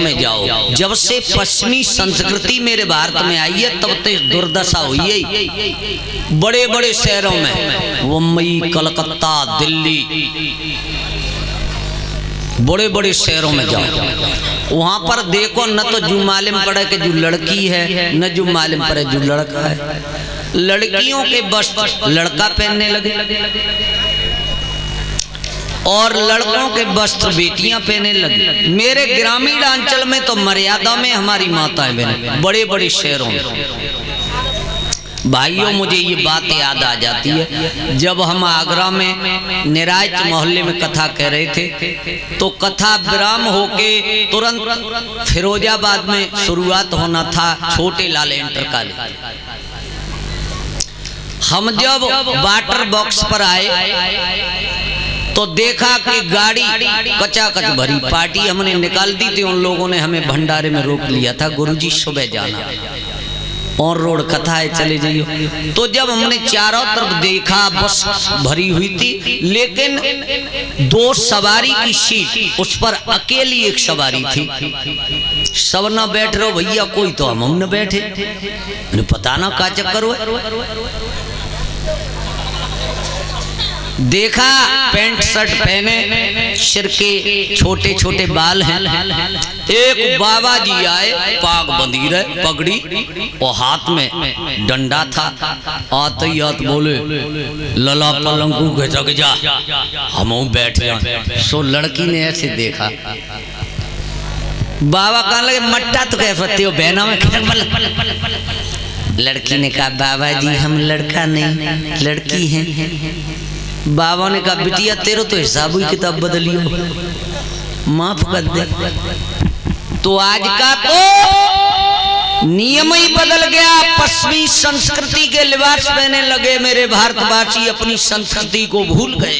में जाओ। जब से पश्चिमी संस्कृति मेरे भारत में आई है तब तक दुर्दशा हुई है। बड़े बड़े शहरों में, मुंबई, कलकत्ता, दिल्ली, बड़े बड़े शहरों में जाओ, वहां पर देखो न तो जो मालूम पड़े कि जो लड़की है, न जो मालूम पड़े जो लड़का है। लड़कियों के वस्त्र लड़का पहनने लगे और लड़कों के वस्त्र बेटियां पहनने लगी। मेरे ग्रामीण अंचल में तो मर्यादा में हमारी माताएं बहनें, बड़े बड़े शहरों में। भाइयों, मुझे ये बात याद आ जाती है, जब हम आगरा में निराज मोहल्ले में कथा कह रहे थे तो कथा विराम होके तुरंत फिरोजाबाद में शुरुआत होना था, छोटे लाल इंटर कॉलेज। हम जब वाटर बॉक्स पर आए तो देखा कि गाड़ी कचाकच भरी, पार्टी हमने निकाल दी थी। उन लोगों ने हमें भंडारे में रोक लिया था, गुरुजी सुबह जाना और रोड कथा है, चले जाइए। तो जब हमने चारों तरफ देखा बस भरी हुई थी, लेकिन 2 सवारी की सीट, उस पर अकेली एक सवारी थी। सब न बैठ रहो भैया, कोई तो हम न बैठे, पता ना क्या चक्कर हुआ। देखा पैंट शर्ट पहने, सिर के छोटे छोटे बाल हैं। एक बाबा जी आए, पाग बंधी रहे, पगड़ी और हाथ में डंडा था। आते ही आते बोले, लला पलंगू के जग जा, हम बैठे। सो लड़की ने ऐसे देखा, बाबा कहने लगे मट्टा तो कह सकते हो बहना में। लड़की ने कहा बाबा जी हम लड़का नहीं लड़की हैं। बाबा ने कहा बिटिया तेरे तो हिसाब ही किताब बदलियो, माफ कर दे। तो आज का तो नियम ही बदल गया, पश्चिमी संस्कृति के लिबास पहनने लगे। मेरे भारतवासी अपनी संस्कृति को भूल गए।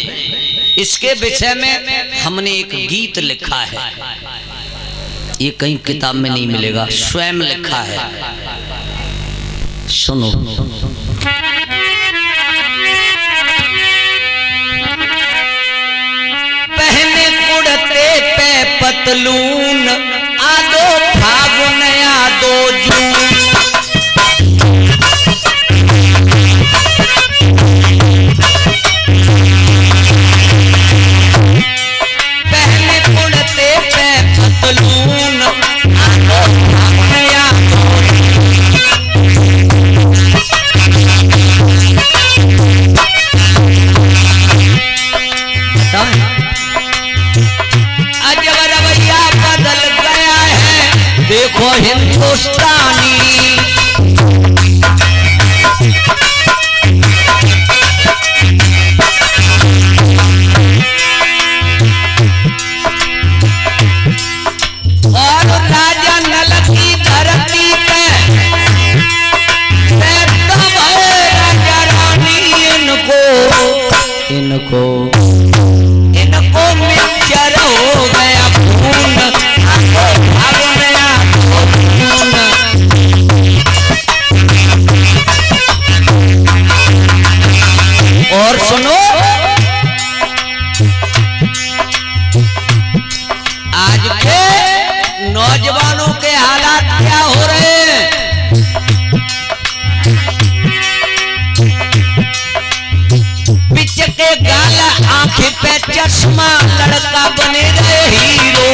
इसके विषय में हमने एक गीत लिखा है, ये कहीं किताब में नहीं मिलेगा, स्वयं लिखा है, सुनो। पहने कुड़ते पे पतलून, आदो फागुन आदो जून। पहने कुड़ते पे पतलून, आदो फागुन आदो देखो हिंदुस्तानी। और राजा नल की धरती पे राजा रानी इनको मिक्सचर हो गया खून। और सुनो, आज के नौजवानों के हालात क्या हो रहे हैं। पिच के गाल आंखें पे चश्मा, लड़का बने रहे हीरो।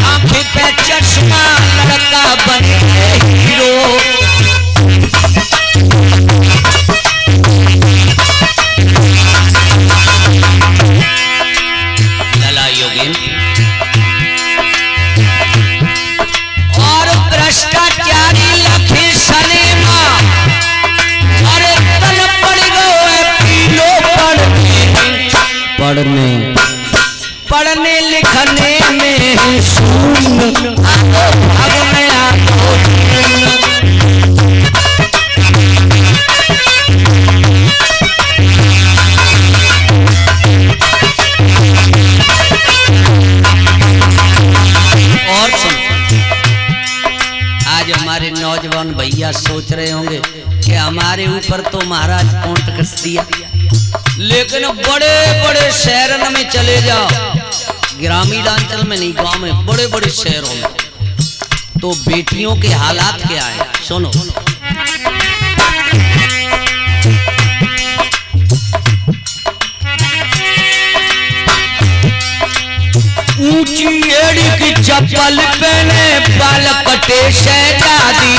आंखें पे चश्मा, लड़का बने हीरो। लला योगिन और भ्रष्टाचारी लखी सलेमा। पर तो महाराज कोंट कस दिया। लेकिन बड़े बड़े शहरन में चले जाओ, ग्रामीण अंचल में नहीं, गांव में, बड़े बड़े शहरों में, तो बेटियों के हालात क्या है सुनो। ऊंची एड़ी की चप्पल पहने, बाल कटे शहजादी,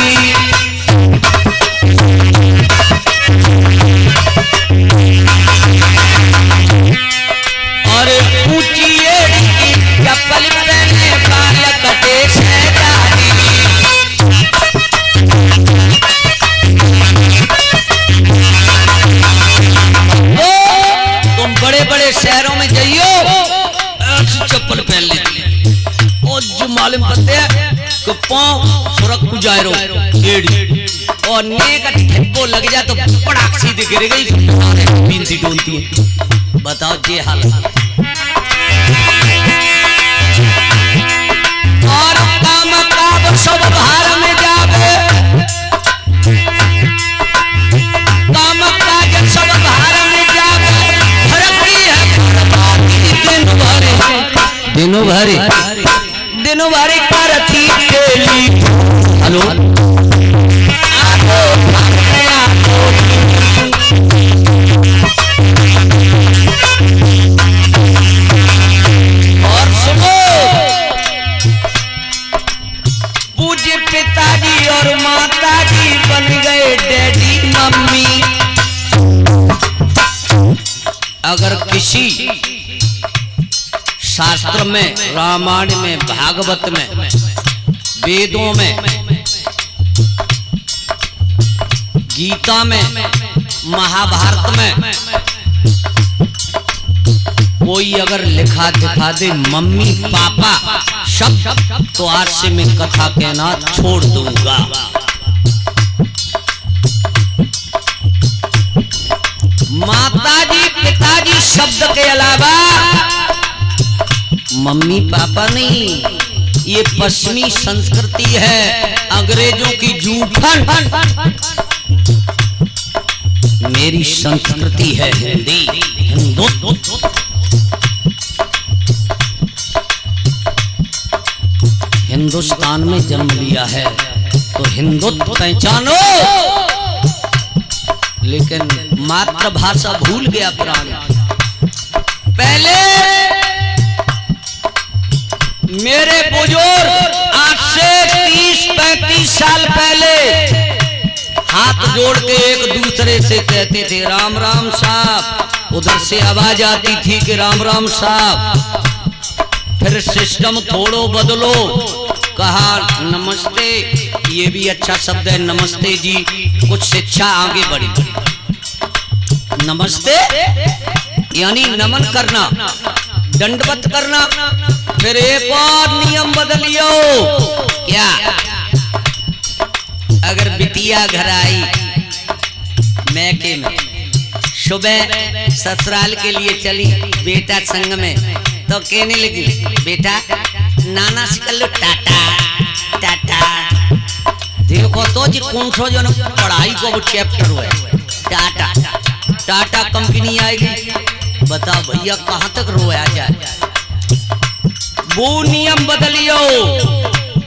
और ऊंची एड़ी की चप्पल पहने, बाल कटे शहजादी। तुम बड़े बड़े शहरों में जाइयो, चप्पल पहन लेती और जो मालूम करते हैं कि पांव सुरख को जाए रो एड़ी और नेक ठप्पो लग जाए तो पड़ाक सीधे गिर गई, बीनती डोलती है। बताओ ये हाल। और काम काब सब भार में जावे, काम काज सब भार में जावे, फरकती है दिनों भरे करती केली। हेलो और सुनो, पूज्य पिताजी और माताजी बन गए डैडी मम्मी। अगर किसी शास्त्र में, रामायण में, भागवत में, वेदों में, गीता में, महाभारत में कोई अगर लिखा दिखा दे मम्मी पापा शब्द, तो आज से मैं कथा कहना छोड़ दूंगा। माताजी पिताजी शब्द के अलावा मम्मी पापा नहीं, ये पश्चिमी संस्कृति है, अंग्रेजों की जूठन। मेरी संस्कृति है हिंदी, हिंदुत्व। हिंदुस्तान में जन्म लिया है तो हिंदुत्व पहचानो, लेकिन मातृभाषा भूल गया प्राणी। पहले मेरे बुजुर्ग आज से 30-35 साल पहले हाथ जोड़ के एक दूसरे से कहते थे राम राम साहब। उधर से आवाज आती थी कि राम राम साहब। फिर सिस्टम थोड़ो बदलो, कहा नमस्ते, ये भी अच्छा शब्द है नमस्ते जी, कुछ शिक्षा आगे बढ़ी। नमस्ते यानी नमन करना, दंडवत करना। फिर एक और नियम बदलियो, क्या? अगर बिटिया घर आई मैके में, सुबह ससुराल के लिए चली बेटा संग में, तो कहने लगी बेटा नाना से कर लो टाटा टाटा। देखो तो जी कौन सा जो पढ़ाई को वो चैप्टर हुआ है, टाटा टाटा कंपनी आएगी। बताओ भैया कहाँ तक रोया जाए। वो नियम बदलियो।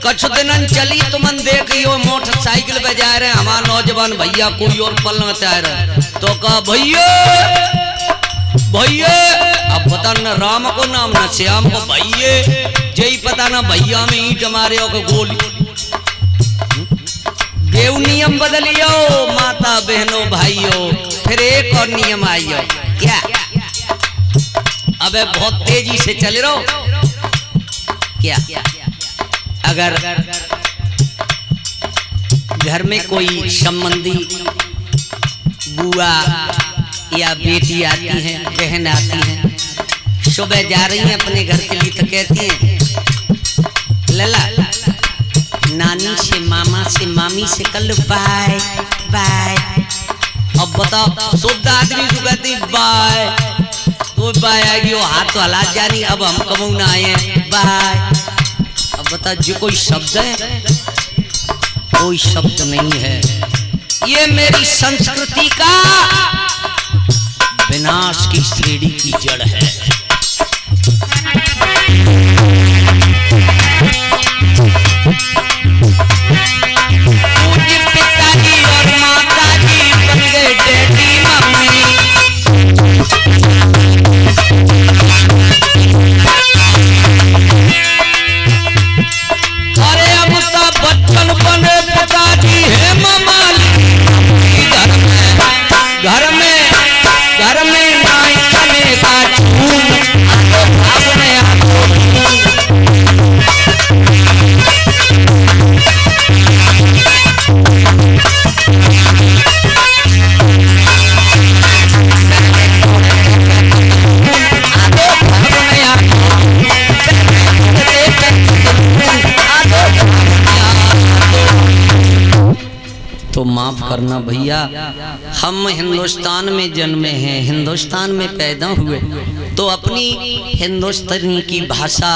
कुछ दिन चली तुमन देखियो मोटरसाइकिल पे जा रहे हैं हमारा नौजवान भैया, कोई और पल में जा रहे, तो कहा भैया भैया, अब पता न राम को नाम न श्याम को भैया, यही पता ना भैया में ईंट मारे हो गोली। देव नियम बदलियो माता बहनों भाइयों। फिर एक और नियम आइयो, क्या? अबे बहुत तेजी से चल रहो, क्या? अगर घर में कोई संबंधी बुआ या बेटी आती है, बहन आती है, सुबह जा रही है अपने घर के लिए, तो कहती है लला नानी से मामा से मामी से कल बाय बाय। अब बताओ शुद्ध आदमी को कहती बाय, तो बाय आएगी, वो हाथ तो हालात जानी, अब हम कबू ना आए बाय। अब बता जो कोई शब्द है, कोई शब्द नहीं है। ये मेरी संस्कृति का विनाश की श्रेणी की जड़ है। पूज्य पिताजी और माताजी बन गए डैडी मम्मी। अरे अब तो बच्चन बने पिताजी है ममाली। घर में नाई चने का झूम आतो भाग में आतो तो माफ करना भैया, हम हिंदुस्तान में जन्मे हैं, हिंदुस्तान में पैदा हुए, तो अपनी हिंदुस्तानी की भाषा